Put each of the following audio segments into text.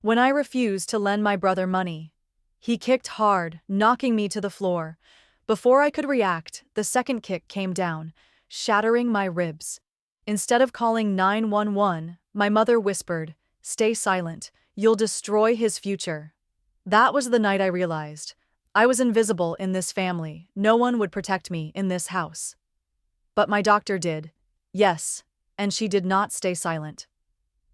when I refused to lend my brother money. He kicked hard, knocking me to the floor. Before I could react, the second kick came down, shattering my ribs. Instead of calling 911, my mother whispered, "Stay silent, you'll destroy his future." That was the night I realized I was invisible in this family. No one would protect me in this house. But my doctor did. Yes, and she did not stay silent.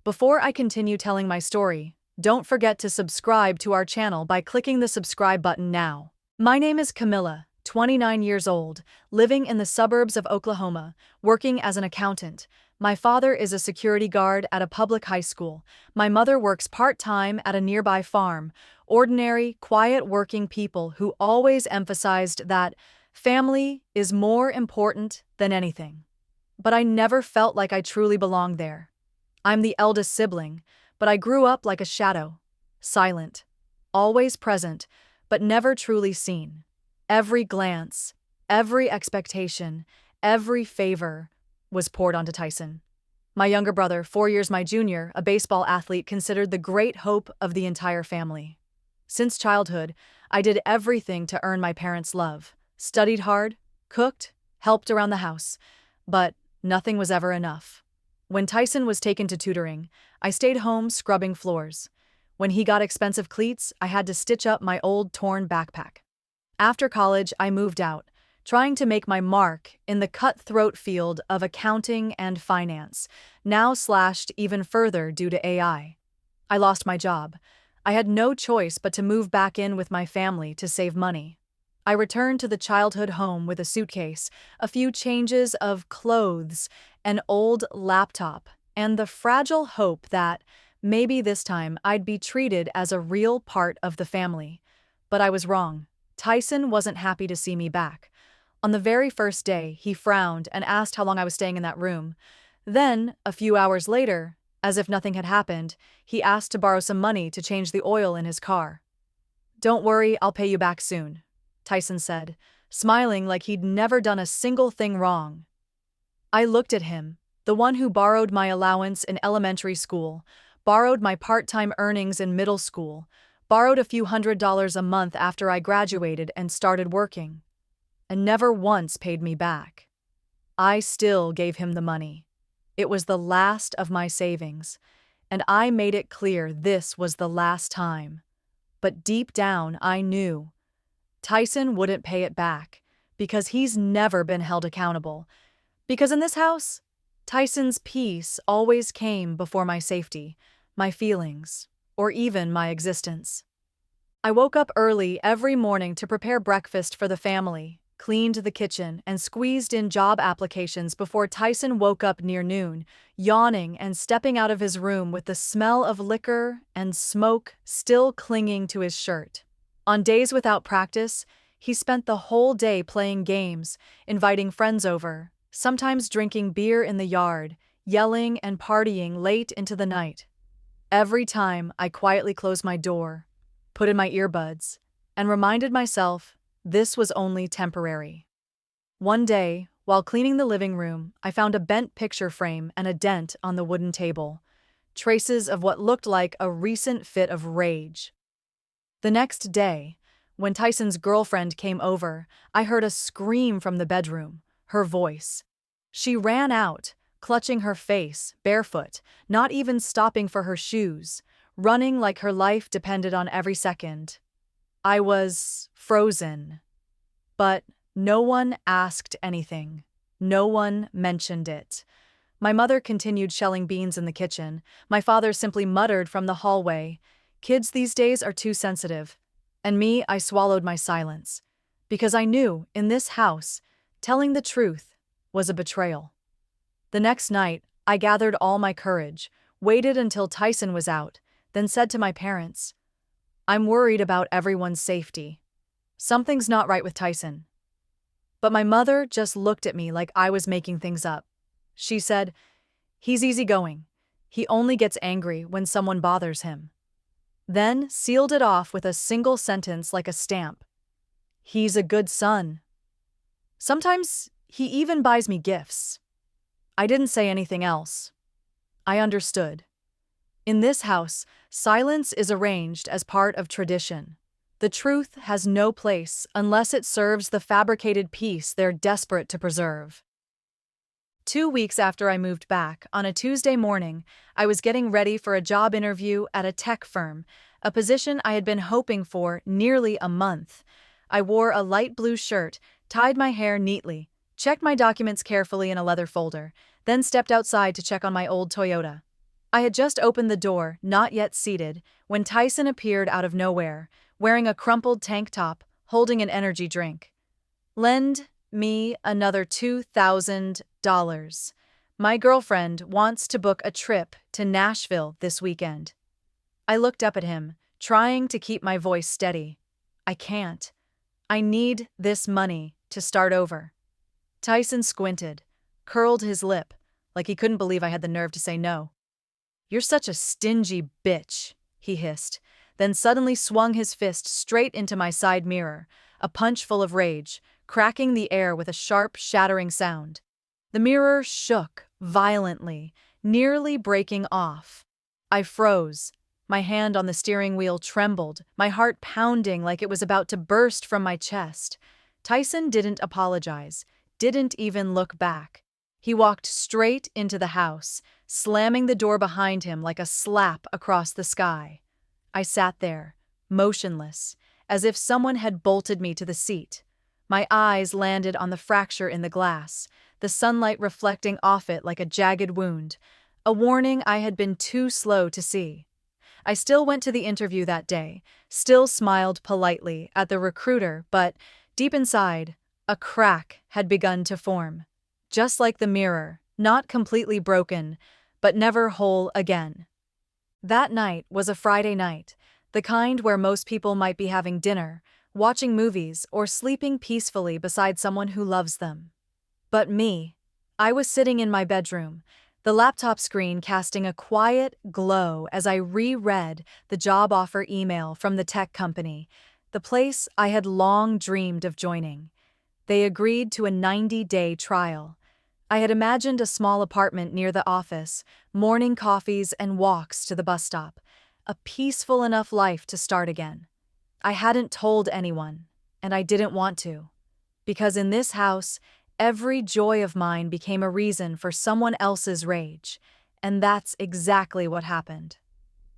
Before I continue telling my story, don't forget to subscribe to our channel by clicking the subscribe button now. My name is Camila, 29 years old, living in the suburbs of Oklahoma, working as an accountant. My father is a security guard at a public high school. My mother works part-time at a nearby farm. Ordinary, quiet working people who always emphasized that family is more important than anything. But I never felt like I truly belonged there. I'm the eldest sibling, but I grew up like a shadow, silent, always present, but never truly seen. Every glance, every expectation, every favor was poured onto Tyson. My younger brother, 4 years my junior, a baseball athlete considered the great hope of the entire family. Since childhood, I did everything to earn my parents' love, studied hard, cooked, helped around the house, but nothing was ever enough. When Tyson was taken to tutoring, I stayed home scrubbing floors. When he got expensive cleats, I had to stitch up my old torn backpack. After college, I moved out, trying to make my mark in the cutthroat field of accounting and finance, now slashed even further due to AI. I lost my job. I had no choice but to move back in with my family to save money. I returned to the childhood home with a suitcase, a few changes of clothes, an old laptop, and the fragile hope that maybe this time I'd be treated as a real part of the family. But I was wrong. Tyson wasn't happy to see me back. On the very first day, he frowned and asked how long I was staying in that room. Then, a few hours later, as if nothing had happened, he asked to borrow some money to change the oil in his car. "Don't worry, I'll pay you back soon," Tyson said, smiling like he'd never done a single thing wrong. I looked at him, the one who borrowed my allowance in elementary school, borrowed my part-time earnings in middle school, borrowed a few $100s a month after I graduated and started working, and never once paid me back. I still gave him the money. It was the last of my savings, and I made it clear this was the last time. But deep down, I knew Tyson wouldn't pay it back, because he's never been held accountable. Because in this house, Tyson's peace always came before my safety, my feelings, or even my existence. I woke up early every morning to prepare breakfast for the family, cleaned the kitchen, and squeezed in job applications before Tyson woke up near noon, yawning and stepping out of his room with the smell of liquor and smoke still clinging to his shirt. On days without practice, he spent the whole day playing games, inviting friends over, sometimes drinking beer in the yard, yelling and partying late into the night. Every time I quietly closed my door, put in my earbuds, and reminded myself this was only temporary. One day, while cleaning the living room, I found a bent picture frame and a dent on the wooden table, traces of what looked like a recent fit of rage. The next day, when Tyson's girlfriend came over, I heard a scream from the bedroom, her voice. She ran out, clutching her face, barefoot, not even stopping for her shoes, running like her life depended on every second. I was frozen. But no one asked anything. No one mentioned it. My mother continued shelling beans in the kitchen. My father simply muttered from the hallway, "Kids these days are too sensitive." And me, I swallowed my silence. Because I knew, in this house, telling the truth was a betrayal. The next night, I gathered all my courage, waited until Tyson was out, then said to my parents, "I'm worried about everyone's safety. Something's not right with Tyson." But my mother just looked at me like I was making things up. She said, "He's easygoing. He only gets angry when someone bothers him." Then sealed it off with a single sentence like a stamp. "He's a good son. Sometimes he even buys me gifts." I didn't say anything else. I understood. In this house, silence is arranged as part of tradition. The truth has no place unless it serves the fabricated peace they're desperate to preserve. 2 weeks after I moved back, on a Tuesday morning, I was getting ready for a job interview at a tech firm, a position I had been hoping for nearly a month. I wore a light blue shirt, tied my hair neatly, checked my documents carefully in a leather folder, then stepped outside to check on my old Toyota. I had just opened the door, not yet seated, when Tyson appeared out of nowhere, wearing a crumpled tank top, holding an energy drink. "Lend me another $2,000. My girlfriend wants to book a trip to Nashville this weekend." I looked up at him, trying to keep my voice steady. "I can't. I need this money to start over." Tyson squinted, curled his lip, like he couldn't believe I had the nerve to say no. "You're such a stingy bitch," he hissed, then suddenly swung his fist straight into my side mirror, a punch full of rage, cracking the air with a sharp, shattering sound. The mirror shook violently, nearly breaking off. I froze. My hand on the steering wheel trembled, my heart pounding like it was about to burst from my chest. Tyson didn't apologize, didn't even look back. He walked straight into the house, slamming the door behind him like a slap across the sky. I sat there, motionless, as if someone had bolted me to the seat. My eyes landed on the fracture in the glass, the sunlight reflecting off it like a jagged wound, a warning I had been too slow to see. I still went to the interview that day, still smiled politely at the recruiter, but deep inside, a crack had begun to form. Just like the mirror, not completely broken, but never whole again. That night was a Friday night, the kind where most people might be having dinner, watching movies, or sleeping peacefully beside someone who loves them. But me, I was sitting in my bedroom, the laptop screen casting a quiet glow as I reread the job offer email from the tech company, the place I had long dreamed of joining. They agreed to a 90-day trial. I had imagined a small apartment near the office, morning coffees and walks to the bus stop, a peaceful enough life to start again. I hadn't told anyone, and I didn't want to, because in this house, every joy of mine became a reason for someone else's rage, and that's exactly what happened.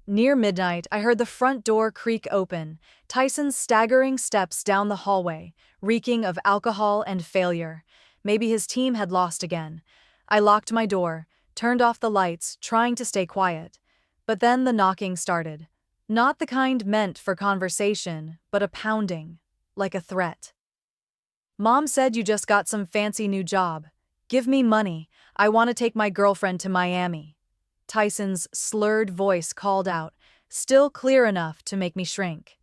Near midnight, I heard the front door creak open, Tyson's staggering steps down the hallway, reeking of alcohol and failure. Maybe his team had lost again. I locked my door, turned off the lights, trying to stay quiet. But then the knocking started. Not the kind meant for conversation, but a pounding, like a threat. "Mom said you just got some fancy new job. Give me money. I want to take my girlfriend to Miami." Tyson's slurred voice called out, still clear enough to make me shrink.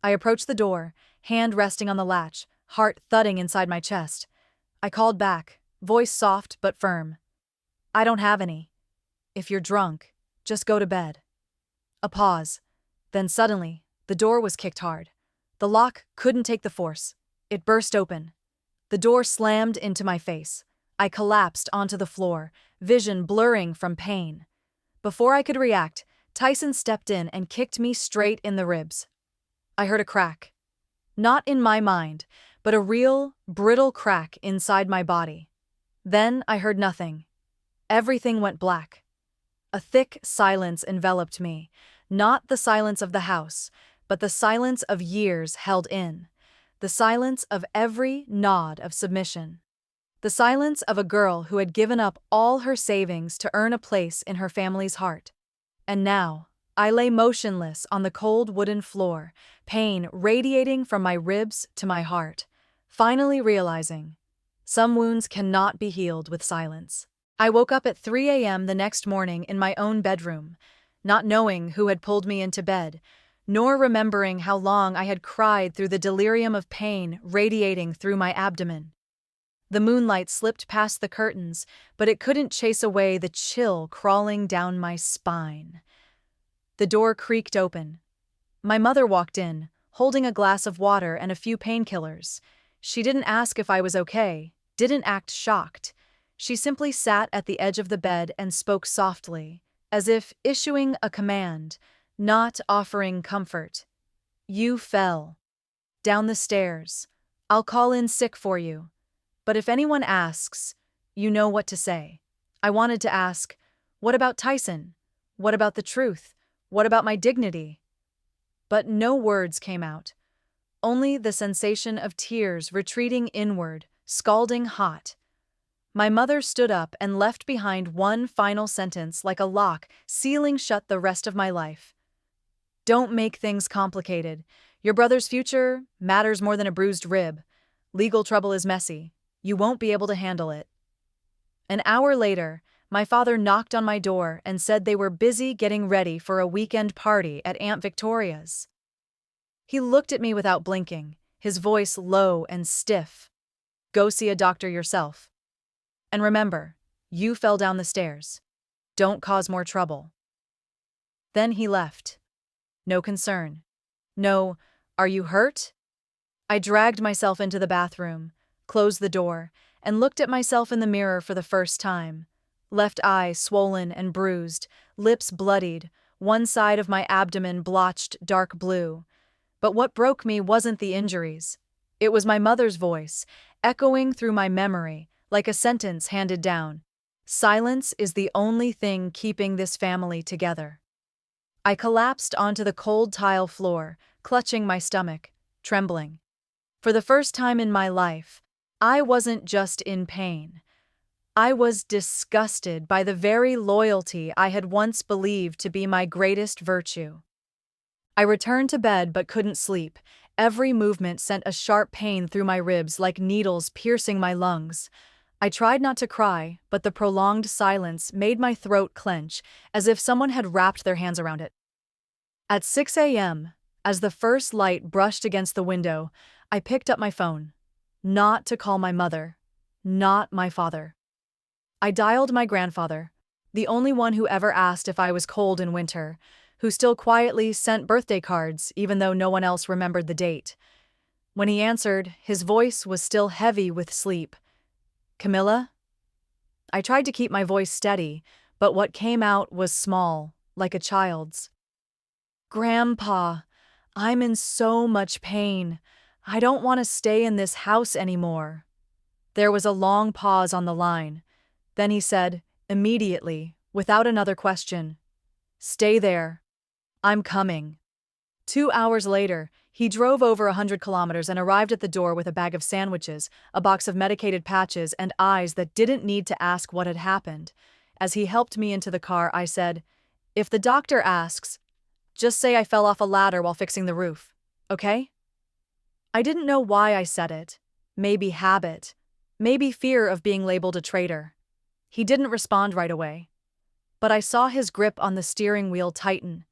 I approached the door, hand resting on the latch, heart thudding inside my chest. I called back, voice soft but firm. "I don't have any. If you're drunk, just go to bed." A pause. Then suddenly, the door was kicked hard. The lock couldn't take the force. It burst open. The door slammed into my face. I collapsed onto the floor, vision blurring from pain. Before I could react, Tyson stepped in and kicked me straight in the ribs. I heard a crack. Not in my mind, but a real, brittle crack inside my body. Then I heard nothing. Everything went black. A thick silence enveloped me, not the silence of the house, but the silence of years held in. The silence of every nod of submission. The silence of a girl who had given up all her savings to earn a place in her family's heart. And now, I lay motionless on the cold wooden floor, pain radiating from my ribs to my heart, finally realizing some wounds cannot be healed with silence. I woke up at 3 a.m. the next morning in my own bedroom, not knowing who had pulled me into bed, nor remembering how long I had cried through the delirium of pain radiating through my abdomen. The moonlight slipped past the curtains, but it couldn't chase away the chill crawling down my spine. The door creaked open. My mother walked in, holding a glass of water and a few painkillers. She didn't ask if I was okay, didn't act shocked. She simply sat at the edge of the bed and spoke softly, as if issuing a command, not offering comfort. You fell. Down the stairs. I'll call in sick for you. But if anyone asks, you know what to say. I wanted to ask, what about Tyson? What about the truth? What about my dignity? But no words came out. Only the sensation of tears retreating inward, scalding hot. My mother stood up and left behind one final sentence like a lock, sealing shut the rest of my life. Don't make things complicated. Your brother's future matters more than a bruised rib. Legal trouble is messy. You won't be able to handle it. An hour later, my father knocked on my door and said they were busy getting ready for a weekend party at Aunt Victoria's. He looked at me without blinking, his voice low and stiff. Go see a doctor yourself. And remember, you fell down the stairs. Don't cause more trouble. Then he left. No concern. No, are you hurt? I dragged myself into the bathroom, closed the door, and looked at myself in the mirror for the first time. Left eye swollen and bruised, lips bloodied, one side of my abdomen blotched dark blue. But what broke me wasn't the injuries. It was my mother's voice, echoing through my memory, like a sentence handed down. Silence is the only thing keeping this family together. I collapsed onto the cold tile floor, clutching my stomach, trembling. For the first time in my life, I wasn't just in pain. I was disgusted by the very loyalty I had once believed to be my greatest virtue. I returned to bed but couldn't sleep. Every movement sent a sharp pain through my ribs like needles piercing my lungs. I tried not to cry, but the prolonged silence made my throat clench, as if someone had wrapped their hands around it. At 6 a.m., as the first light brushed against the window, I picked up my phone. Not to call my mother. Not my father. I dialed my grandfather, the only one who ever asked if I was cold in winter, who still quietly sent birthday cards even though no one else remembered the date. When he answered, his voice was still heavy with sleep. Camila? I tried to keep my voice steady, but what came out was small, like a child's. Grandpa, I'm in so much pain. I don't want to stay in this house anymore. There was a long pause on the line. Then he said, immediately, without another question, stay there. I'm coming. 2 hours later, he drove over 100 kilometers and arrived at the door with a bag of sandwiches, a box of medicated patches, and eyes that didn't need to ask what had happened. As he helped me into the car, I said, if the doctor asks, just say I fell off a ladder while fixing the roof, okay? I didn't know why I said it. Maybe habit. Maybe fear of being labeled a traitor. He didn't respond right away. But I saw his grip on the steering wheel tighten.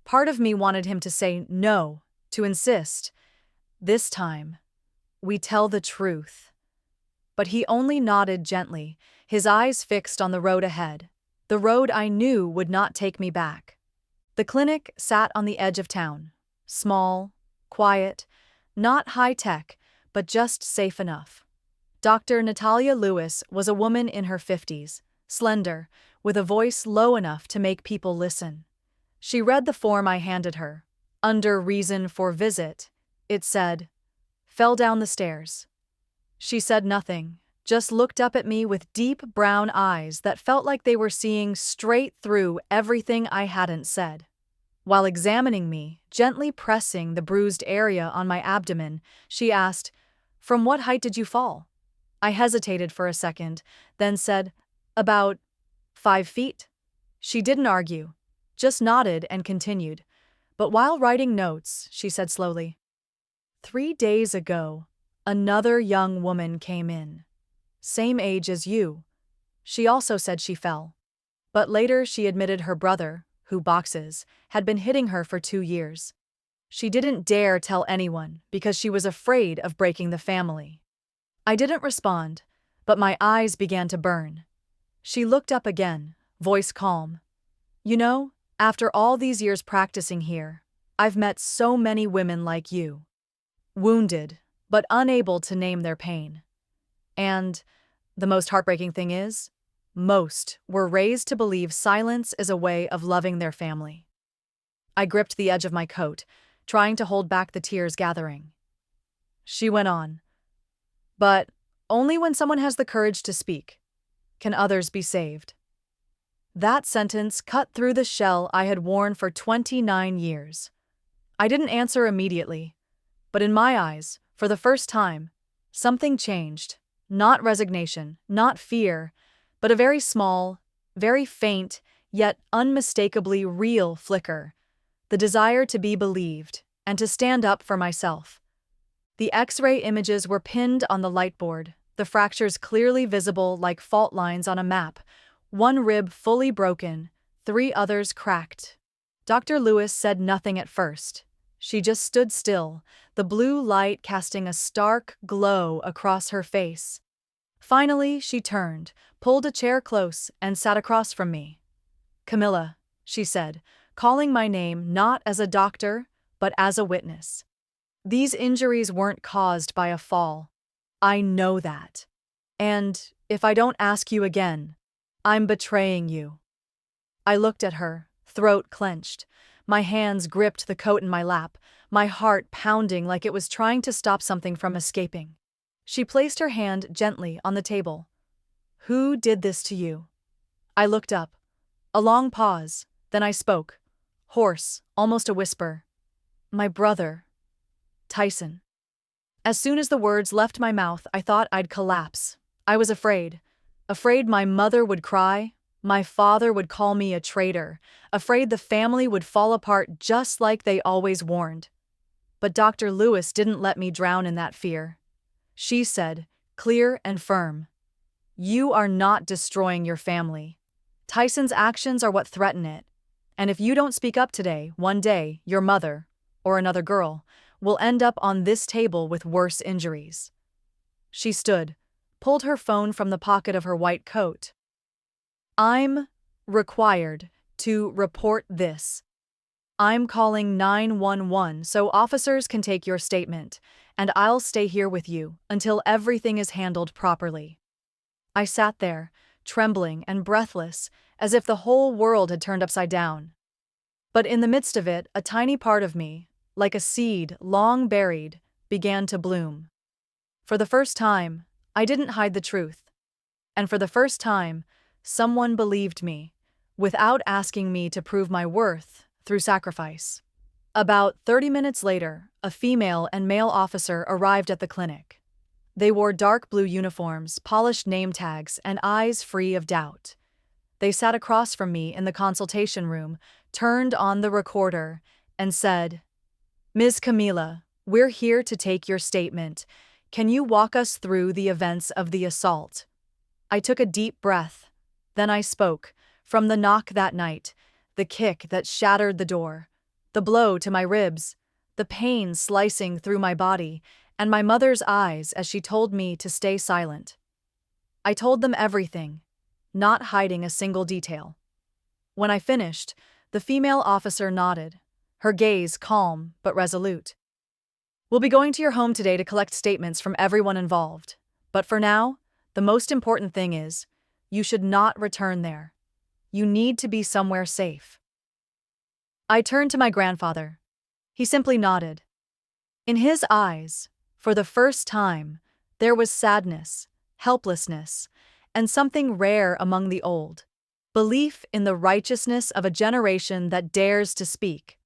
Part of me wanted him to say no, to insist. This time, we tell the truth. But he only nodded gently, his eyes fixed on the road ahead, the road I knew would not take me back. The clinic sat on the edge of town, small, quiet, not high-tech, but just safe enough. Dr. Natalia Lewis was a woman in her 50s, slender, with a voice low enough to make people listen. She read the form I handed her. Under reason for visit, it said, fell down the stairs. She said nothing, just looked up at me with deep brown eyes that felt like they were seeing straight through everything I hadn't said. While examining me, gently pressing the bruised area on my abdomen, she asked, from what height did you fall? I hesitated for a second, then said, about 5 feet. She didn't argue, just nodded and continued. But while writing notes, she said slowly, 3 days ago, another young woman came in. Same age as you. She also said she fell. But later she admitted her brother, who boxes, had been hitting her for 2 years. She didn't dare tell anyone because she was afraid of breaking the family. I didn't respond, but my eyes began to burn. She looked up again, voice calm. You know, after all these years practicing here, I've met so many women like you. Wounded, but unable to name their pain. And the most heartbreaking thing is, Most were raised to believe silence is a way of loving their family. I gripped the edge of my coat, trying to hold back the tears gathering. She went on. But only when someone has the courage to speak can others be saved. That sentence cut through the shell I had worn for 29 years. I didn't answer immediately, but in my eyes, for the first time, something changed. Not resignation, not fear, but a very small, very faint, yet unmistakably real flicker. The desire to be believed and to stand up for myself. The X-ray images were pinned on the lightboard, the fractures clearly visible like fault lines on a map, one rib fully broken, 3 others cracked. Dr. Lewis said nothing at first. She just stood still, the blue light casting a stark glow across her face. Finally, she turned, pulled a chair close, and sat across from me. "Camila," she said, calling my name not as a doctor, but as a witness. "These injuries weren't caused by a fall. I know that. And if I don't ask you again, I'm betraying you." I looked at her, throat clenched. My hands gripped the coat in my lap, my heart pounding like it was trying to stop something from escaping. She placed her hand gently on the table. "Who did this to you?" I looked up. A long pause, then I spoke. Hoarse, almost a whisper. "My brother, Tyson." As soon as the words left my mouth, I thought I'd collapse. I was afraid. Afraid my mother would cry, my father would call me a traitor, afraid the family would fall apart just like they always warned. But Dr. Lewis didn't let me drown in that fear. She said, clear and firm, "You are not destroying your family. Tyson's actions are what threaten it. And if you don't speak up today, one day, your mother, or another girl, will end up on this table with worse injuries." She stood, pulled her phone from the pocket of her white coat. "I'm required to report this. I'm calling 911 so officers can take your statement, and I'll stay here with you until everything is handled properly." I sat there, trembling and breathless, as if the whole world had turned upside down. But in the midst of it, a tiny part of me, like a seed long buried, began to bloom. For the first time, I didn't hide the truth. And for the first time, someone believed me, without asking me to prove my worth through sacrifice. About 30 minutes later, a female and male officer arrived at the clinic. They wore dark blue uniforms, polished name tags, and eyes free of doubt. They sat across from me in the consultation room, turned on the recorder, and said, "Ms. Camila, we're here to take your statement. Can you walk us through the events of the assault?" I took a deep breath. Then I spoke, from the knock that night, the kick that shattered the door, the blow to my ribs, the pain slicing through my body, and my mother's eyes as she told me to stay silent. I told them everything, not hiding a single detail. When I finished, the female officer nodded, her gaze calm but resolute. "We'll be going to your home today to collect statements from everyone involved. But for now, the most important thing is, you should not return there. You need to be somewhere safe." I turned to my grandfather. He simply nodded. In his eyes, for the first time, there was sadness, helplessness, and something rare among the old: belief in the righteousness of a generation that dares to speak.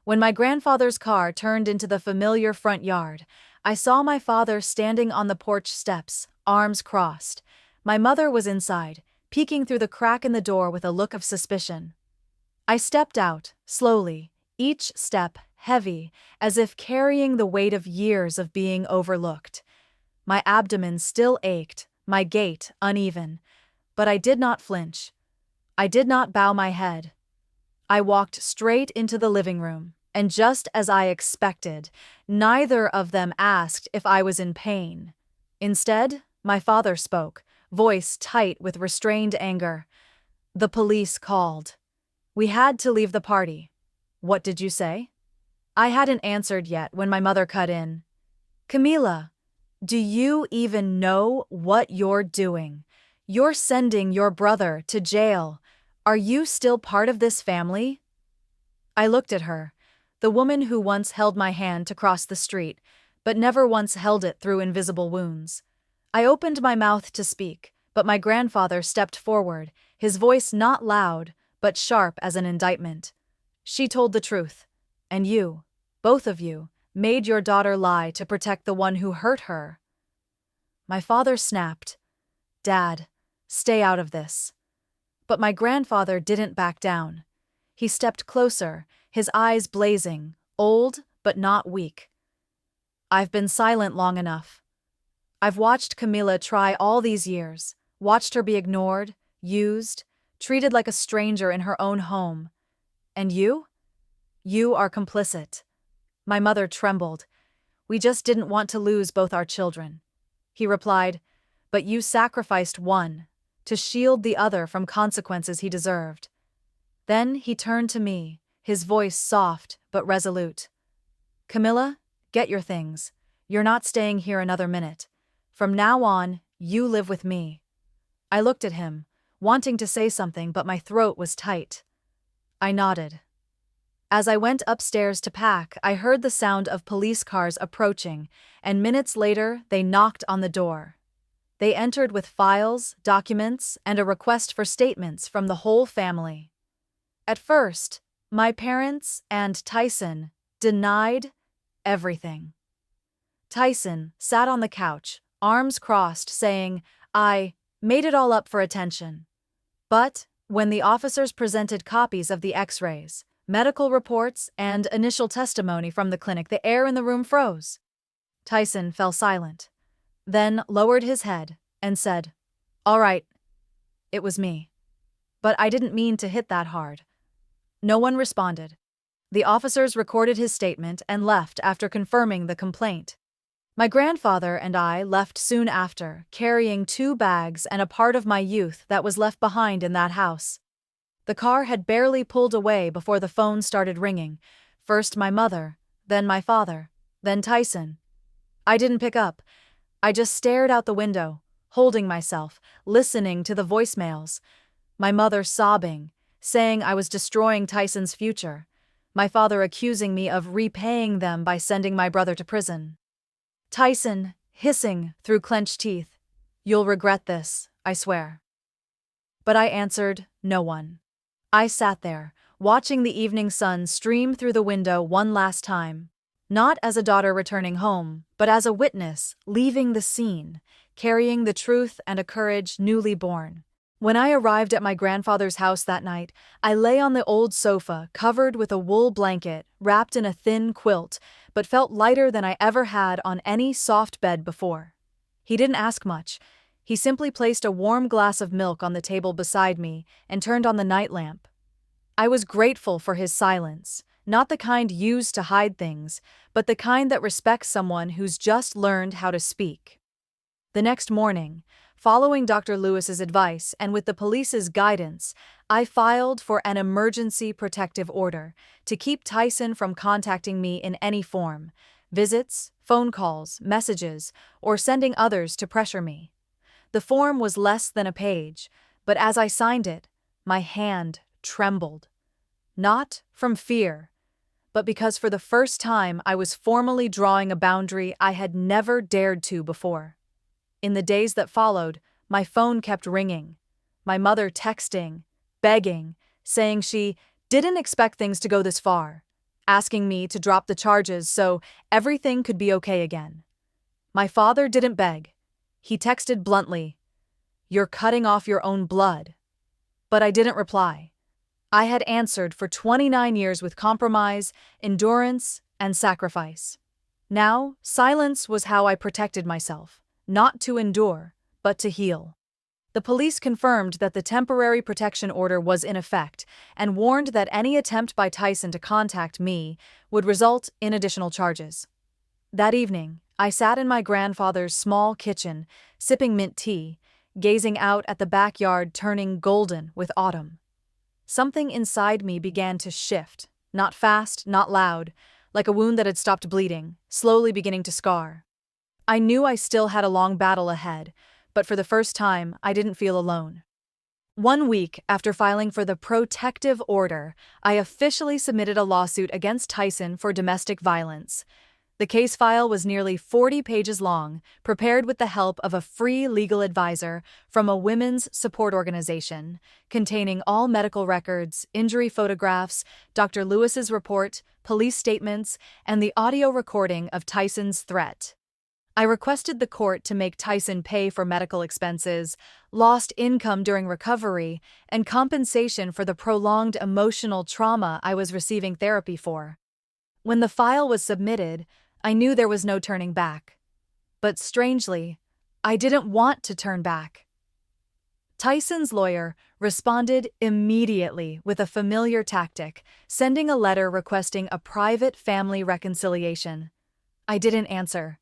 When my grandfather's car turned into the familiar front yard, I saw my father standing on the porch steps, arms crossed. My mother was inside, peeking through the crack in the door with a look of suspicion. I stepped out, slowly, each step heavy, as if carrying the weight of years of being overlooked. My abdomen still ached, my gait uneven, but I did not flinch. I did not bow my head. I walked straight into the living room, and just as I expected, neither of them asked if I was in pain. Instead, my father spoke, voice tight with restrained anger. "The police called. We had to leave the party. What did you say?" I hadn't answered yet when my mother cut in. "Camila, do you even know what you're doing? "You're sending your brother to jail. Are you still part of this family?" I looked at her, the woman who once held my hand to cross the street, but never once held it through invisible wounds. I opened my mouth to speak, but my grandfather stepped forward, his voice not loud, but sharp as an indictment. "She told the truth. And you, both of you, made your daughter lie to protect the one who hurt her." My father snapped, "Dad, stay out of this." But my grandfather didn't back down. He stepped closer, his eyes blazing, old but not weak. "I've been silent long enough. I've watched Camila try all these years, watched her be ignored, used, treated like a stranger in her own home. And you? You are complicit." My mother trembled. "We just didn't want to lose both our children." He replied, "But you sacrificed one, to shield the other from consequences he deserved." Then he turned to me, his voice soft but resolute. "Camila, get your things. You're not staying here another minute. From now on, you live with me." I looked at him, wanting to say something, but my throat was tight. I nodded. As I went upstairs to pack, I heard the sound of police cars approaching, and minutes later they knocked on the door. They entered with files, documents, and a request for statements from the whole family. At first, my parents and Tyson denied everything. Tyson sat on the couch, arms crossed, saying, "I made it all up for attention." But when the officers presented copies of the Xrays, medical reports, and initial testimony from the clinic, the air in the room froze. Tyson fell silent, then lowered his head and said, "All right, it was me. But I didn't mean to hit that hard." No one responded. The officers recorded his statement and left after confirming the complaint. My grandfather and I left soon after, carrying 2 bags and a part of my youth that was left behind in that house. The car had barely pulled away before the phone started ringing. First my mother, then my father, then Tyson. I didn't pick up. I just stared out the window, holding myself, listening to the voicemails. My mother sobbing, saying I was destroying Tyson's future. My father accusing me of repaying them by sending my brother to prison. Tyson hissing through clenched teeth, "You'll regret this, I swear." But I answered no one. I sat there, watching the evening sun stream through the window one last time, not as a daughter returning home, but as a witness leaving the scene, carrying the truth and a courage newly born. When I arrived at my grandfather's house that night, I lay on the old sofa, covered with a wool blanket, wrapped in a thin quilt, but felt lighter than I ever had on any soft bed before. He didn't ask much. He simply placed a warm glass of milk on the table beside me and turned on the night lamp. I was grateful for his silence, not the kind used to hide things, but the kind that respects someone who's just learned how to speak. The next morning, following Dr. Lewis's advice and with the police's guidance, I filed for an emergency protective order to keep Tyson from contacting me in any form, visits, phone calls, messages, or sending others to pressure me. The form was less than a page, but as I signed it, my hand trembled. Not from fear, but because for the first time I was formally drawing a boundary I had never dared to before. In the days that followed, my phone kept ringing, my mother texting, begging, saying she didn't expect things to go this far, asking me to drop the charges so everything could be okay again. My father didn't beg. He texted bluntly, "You're cutting off your own blood." But I didn't reply. I had answered for 29 years with compromise, endurance, and sacrifice. Now, silence was how I protected myself. Not to endure, but to heal. The police confirmed that the temporary protection order was in effect and warned that any attempt by Tyson to contact me would result in additional charges. That evening, I sat in my grandfather's small kitchen, sipping mint tea, gazing out at the backyard turning golden with autumn. Something inside me began to shift, not fast, not loud, like a wound that had stopped bleeding, slowly beginning to scar. I knew I still had a long battle ahead, but for the first time, I didn't feel alone. 1 week after filing for the protective order, I officially submitted a lawsuit against Tyson for domestic violence. The case file was nearly 40 pages long, prepared with the help of a free legal advisor from a women's support organization, containing all medical records, injury photographs, Dr. Lewis's report, police statements, and the audio recording of Tyson's threat. I requested the court to make Tyson pay for medical expenses, lost income during recovery, and compensation for the prolonged emotional trauma I was receiving therapy for. When the file was submitted, I knew there was no turning back. But strangely, I didn't want to turn back. Tyson's lawyer responded immediately with a familiar tactic, sending a letter requesting a private family reconciliation. I didn't answer.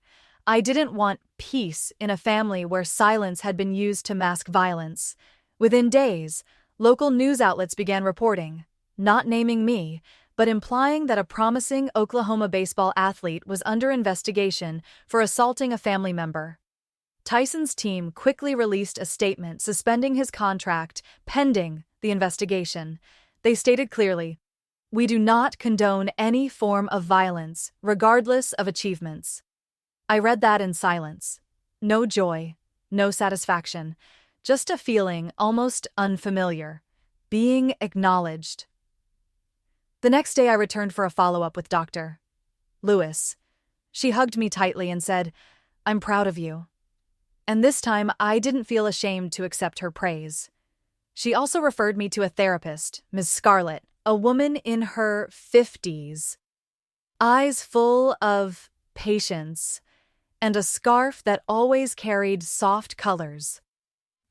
I didn't want peace in a family where silence had been used to mask violence. Within days, local news outlets began reporting, not naming me, but implying that a promising Oklahoma baseball athlete was under investigation for assaulting a family member. Tyson's team quickly released a statement suspending his contract pending the investigation. They stated clearly, "We do not condone any form of violence, regardless of achievements." I read that in silence. No joy, no satisfaction, just a feeling almost unfamiliar, being acknowledged. The next day I returned for a follow-up with Dr. Lewis. She hugged me tightly and said, "I'm proud of you." And this time I didn't feel ashamed to accept her praise. She also referred me to a therapist, Ms. Scarlett, a woman in her 50s, eyes full of patience, and a scarf that always carried soft colors.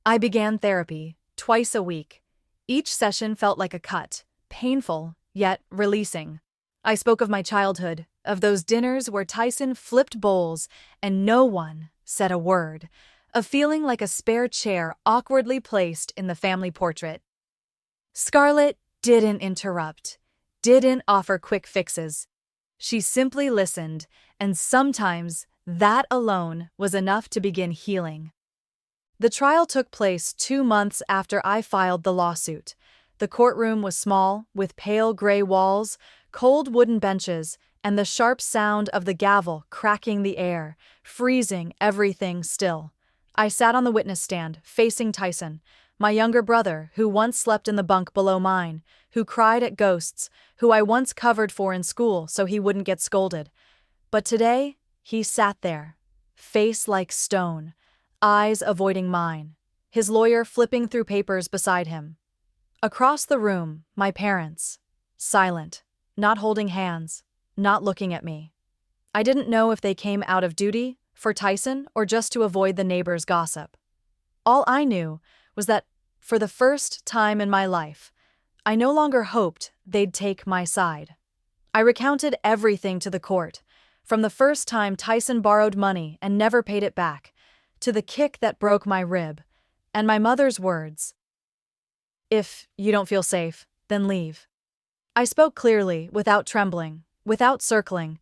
I began therapy twice a week. Each session felt like a cut, painful, yet releasing. I spoke of my childhood, of those dinners where Tyson flipped bowls and no one said a word, of feeling like a spare chair awkwardly placed in the family portrait. Scarlett didn't interrupt, didn't offer quick fixes. She simply listened, and sometimes that alone was enough to begin healing. The trial took place 2 months after I filed the lawsuit. The courtroom was small, with pale gray walls, cold wooden benches, and the sharp sound of the gavel cracking the air, freezing everything still. I sat on the witness stand, facing Tyson, my younger brother who once slept in the bunk below mine, who cried at ghosts, who I once covered for in school so he wouldn't get scolded. But today, he sat there, face like stone, eyes avoiding mine, his lawyer flipping through papers beside him. Across the room, my parents, silent, not holding hands, not looking at me. I didn't know if they came out of duty, for Tyson, or just to avoid the neighbors' gossip. All I knew was that, for the first time in my life, I no longer hoped they'd take my side. I recounted everything to the court, from the first time Tyson borrowed money and never paid it back, to the kick that broke my rib, and my mother's words, "If you don't feel safe, then leave." I spoke clearly, without trembling, without circling,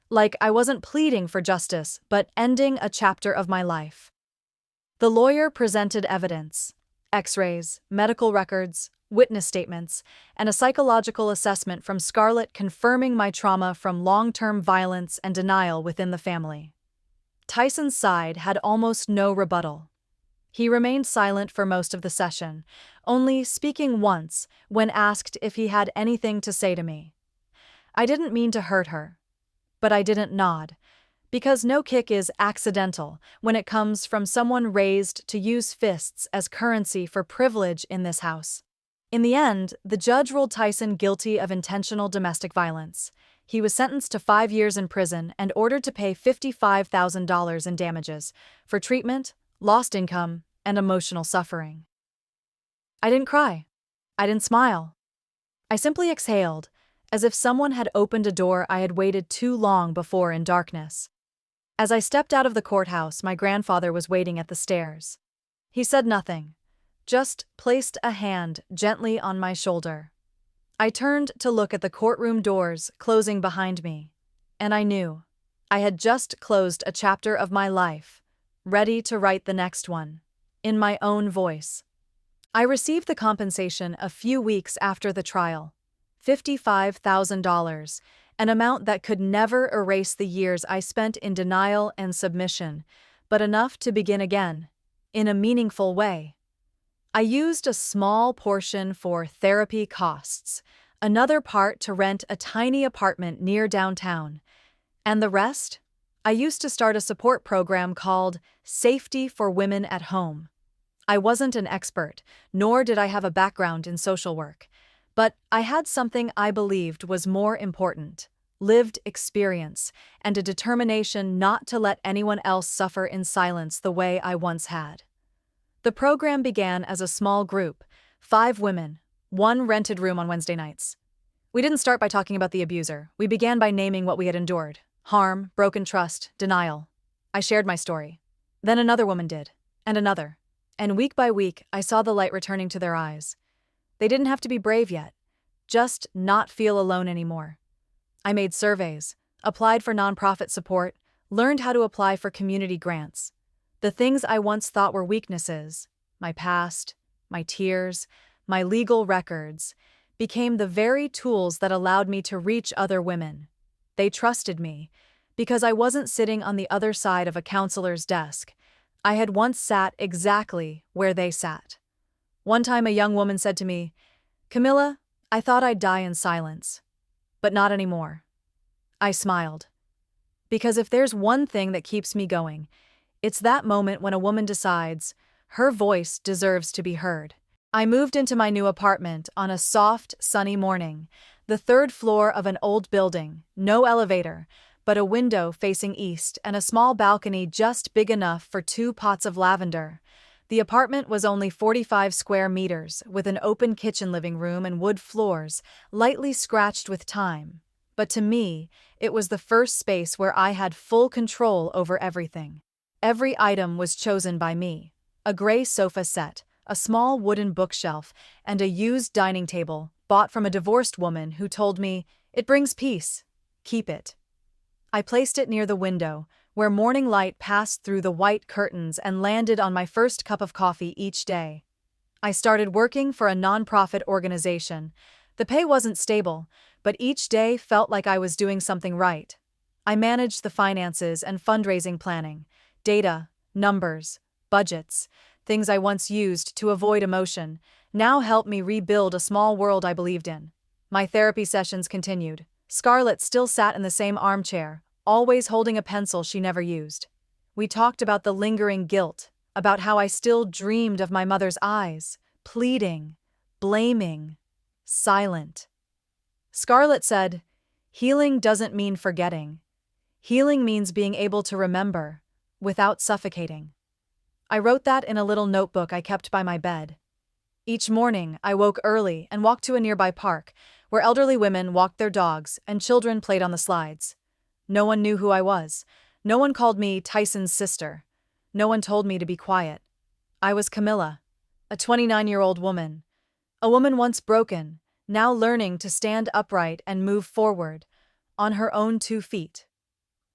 like I wasn't pleading for justice, but ending a chapter of my life. The lawyer presented evidence, X-rays, medical records, witness statements, and a psychological assessment from Scarlett confirming my trauma from long-term violence and denial within the family. Tyson's side had almost no rebuttal. He remained silent for most of the session, only speaking once when asked if he had anything to say to me. I didn't mean to hurt her, but I didn't nod, because no kick is accidental when it comes from someone raised to use fists as currency for privilege in this house. In the end, the judge ruled Tyson guilty of intentional domestic violence. He was sentenced to 5 years in prison and ordered to pay $55,000 in damages for treatment, lost income, and emotional suffering. I didn't cry. I didn't smile. I simply exhaled, as if someone had opened a door I had waited too long before in darkness. As I stepped out of the courthouse, my grandfather was waiting at the stairs. He said nothing, just placed a hand gently on my shoulder. I turned to look at the courtroom doors closing behind me, and I knew I had just closed a chapter of my life, ready to write the next one. in my own voice. I received the compensation a few weeks after the trial. $55,000, an amount that could never erase the years I spent in denial and submission, but enough to begin again, in a meaningful way. I used a small portion for therapy costs, another part to rent a tiny apartment near downtown, and the rest? I used to start a support program called Safety for Women at Home. I wasn't an expert, nor did I have a background in social work, but I had something I believed was more important: lived experience and a determination not to let anyone else suffer in silence the way I once had. The program began as a small group, 5 women, 1 rented room on Wednesday nights. We didn't start by talking about the abuser. We began by naming what we had endured: harm, broken trust, denial. I shared my story. Then another woman did, and another. And week by week, I saw the light returning to their eyes. They didn't have to be brave yet, just not feel alone anymore. I made surveys, applied for nonprofit support, learned how to apply for community grants. The things I once thought were weaknesses, my past, my tears, my legal records, became the very tools that allowed me to reach other women. They trusted me because I wasn't sitting on the other side of a counselor's desk. I had once sat exactly where they sat. One time a young woman said to me, "Camila, I thought I'd die in silence. But not anymore." I smiled. Because if there's one thing that keeps me going, it's that moment when a woman decides her voice deserves to be heard. I moved into my new apartment on a soft, sunny morning, the 3rd floor of an old building, no elevator, but a window facing east and a small balcony just big enough for 2 pots of lavender. The apartment was only 45 square meters, with an open kitchen living room and wood floors, lightly scratched with time. But to me, it was the first space where I had full control over everything. Every item was chosen by me: a gray sofa set, a small wooden bookshelf, and a used dining table bought from a divorced woman who told me, "It brings peace. Keep it." I placed it near the window, where morning light passed through the white curtains and landed on my first cup of coffee each day. I started working for a nonprofit organization. The pay wasn't stable, but each day felt like I was doing something right. I managed the finances and fundraising planning, data, numbers, budgets. Things I once used to avoid emotion now helped me rebuild a small world I believed in. My therapy sessions continued. Scarlett still sat in the same armchair, always holding a pencil she never used. We talked about the lingering guilt, about how I still dreamed of my mother's eyes, pleading, blaming, silent. Scarlett said, "Healing doesn't mean forgetting. Healing means being able to remember, without suffocating." I wrote that in a little notebook I kept by my bed. Each morning, I woke early and walked to a nearby park, where elderly women walked their dogs and children played on the slides. No one knew who I was. No one called me Tyson's sister. No one told me to be quiet. I was Camila, a 29-year-old woman. A woman once broken, now learning to stand upright and move forward, on her own 2 feet.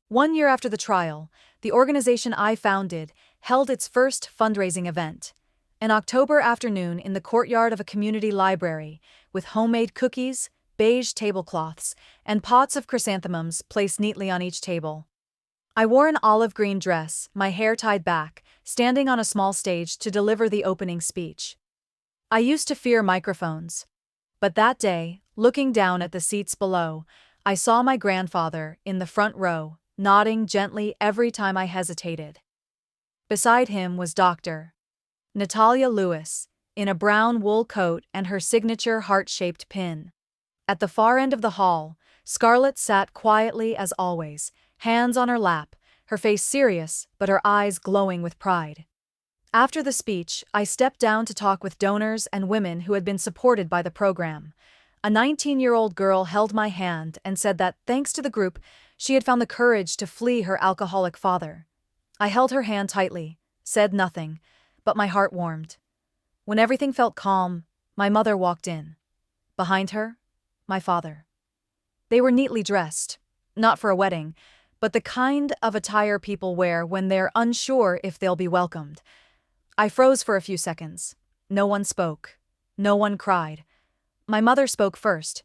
1 year after the trial, the organization I founded held its first fundraising event. An October afternoon in the courtyard of a community library, with homemade cookies, beige tablecloths, and pots of chrysanthemums placed neatly on each table. I wore an olive green dress, my hair tied back, standing on a small stage to deliver the opening speech. I used to fear microphones. But that day, looking down at the seats below, I saw my grandfather in the front row, nodding gently every time I hesitated. Beside him was Dr. Natalia Lewis, in a brown wool coat and her signature heart-shaped pin. At the far end of the hall, Scarlett sat quietly as always, hands on her lap, her face serious but her eyes glowing with pride. After the speech, I stepped down to talk with donors and women who had been supported by the program. A 19-year-old girl held my hand and said that, thanks to the group, she had found the courage to flee her alcoholic father. I held her hand tightly, said nothing, but my heart warmed. When everything felt calm, my mother walked in. Behind her, my father. They were neatly dressed, not for a wedding, but the kind of attire people wear when they're unsure if they'll be welcomed. I froze for a few seconds. No one spoke. No one cried. My mother spoke first.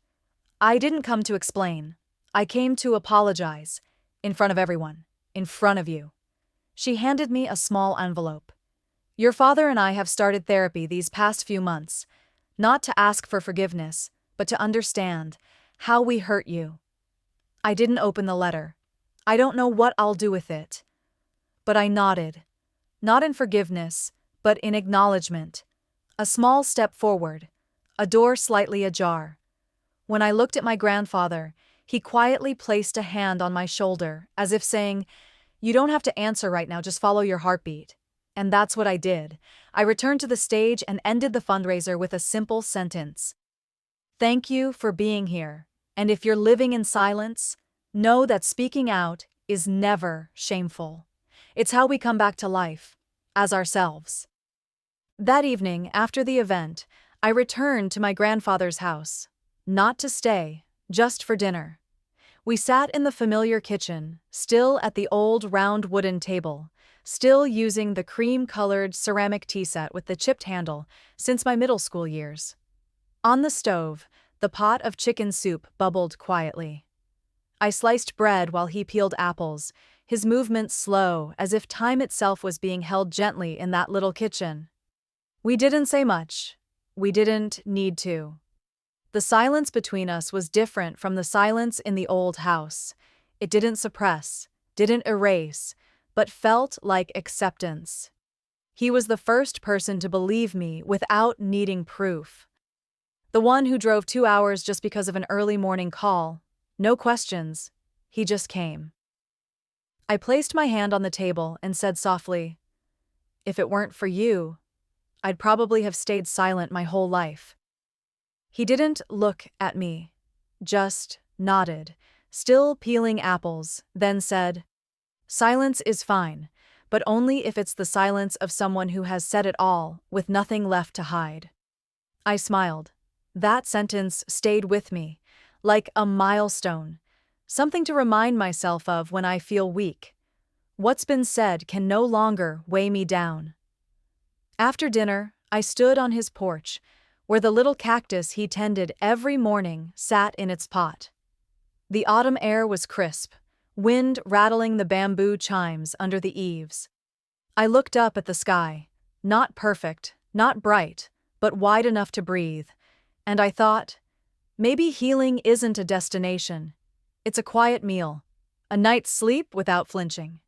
I didn't come to explain. I came to apologize. In front of everyone. In front of you. She handed me a small envelope. Your father and I have started therapy these past few months, not to ask for forgiveness, but to understand how we hurt you. I didn't open the letter. I don't know what I'll do with it. But I nodded. Not in forgiveness, but in acknowledgement. A small step forward. A door slightly ajar. When I looked at my grandfather, he quietly placed a hand on my shoulder, as if saying, "You don't have to answer right now, just follow your heartbeat." And that's what I did. I returned to the stage and ended the fundraiser with a simple sentence. Thank you for being here. And if you're living in silence, know that speaking out is never shameful. It's how we come back to life, as ourselves. That evening, after the event, I returned to my grandfather's house. Not to stay, just for dinner. We sat in the familiar kitchen, still at the old round wooden table, still using the cream-colored ceramic tea set with the chipped handle since my middle school years. On the stove, the pot of chicken soup bubbled quietly. I sliced bread while he peeled apples, his movements slow, as if time itself was being held gently in that little kitchen. We didn't say much. We didn't need to. The silence between us was different from the silence in the old house. It didn't suppress, didn't erase, but felt like acceptance. He was the first person to believe me without needing proof. The one who drove 2 hours just because of an early morning call. No questions. He just came. I placed my hand on the table and said softly, "If it weren't for you, I'd probably have stayed silent my whole life." He didn't look at me, just nodded, still peeling apples, then said, "Silence is fine, but only if it's the silence of someone who has said it all, with nothing left to hide." I smiled. That sentence stayed with me, like a milestone, something to remind myself of when I feel weak. What's been said can no longer weigh me down. After dinner, I stood on his porch, where the little cactus he tended every morning sat in its pot. The autumn air was crisp, wind rattling the bamboo chimes under the eaves. I looked up at the sky, not perfect, not bright, but wide enough to breathe, and I thought, maybe healing isn't a destination. It's a quiet meal, a night's sleep without flinching.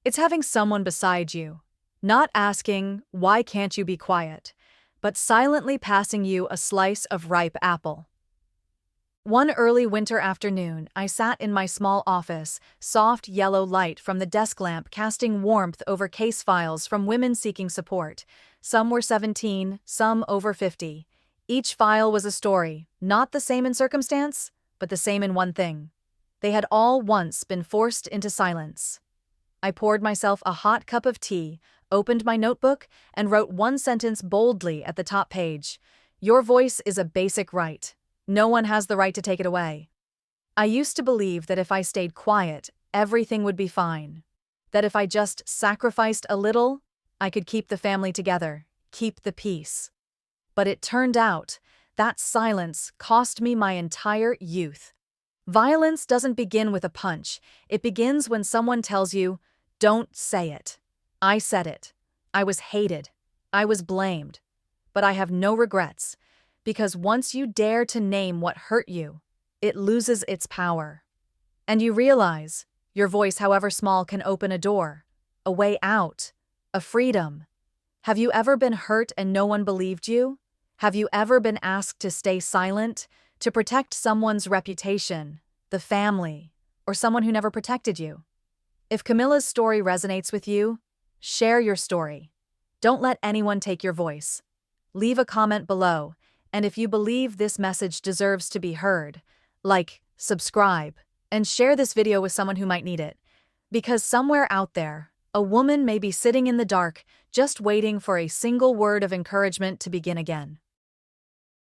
It's having someone beside you, not asking, "Why can't you be quiet?" but silently passing you a slice of ripe apple. One early winter afternoon, I sat in my small office, soft yellow light from the desk lamp casting warmth over case files from women seeking support. Some were 17, some over 50. Each file was a story, not the same in circumstance, but the same in one thing. They had all once been forced into silence. I poured myself a hot cup of tea, opened my notebook, and wrote one sentence boldly at the top page. Your voice is a basic right. No one has the right to take it away. I used to believe that if I stayed quiet, everything would be fine. That if I just sacrificed a little, I could keep the family together, keep the peace. But it turned out that silence cost me my entire youth. Violence doesn't begin with a punch. It begins when someone tells you, "Don't say it." I said it. I was hated. I was blamed. But I have no regrets, because once you dare to name what hurt you, it loses its power. And you realize your voice, however small, can open a door, a way out, a freedom. Have you ever been hurt and no one believed you? Have you ever been asked to stay silent, to protect someone's reputation, the family, or someone who never protected you? If Camila's story resonates with you, share your story. Don't let anyone take your voice. Leave a comment below, and if you believe this message deserves to be heard, like, subscribe, and share this video with someone who might need it. Because somewhere out there, a woman may be sitting in the dark, just waiting for a single word of encouragement to begin again.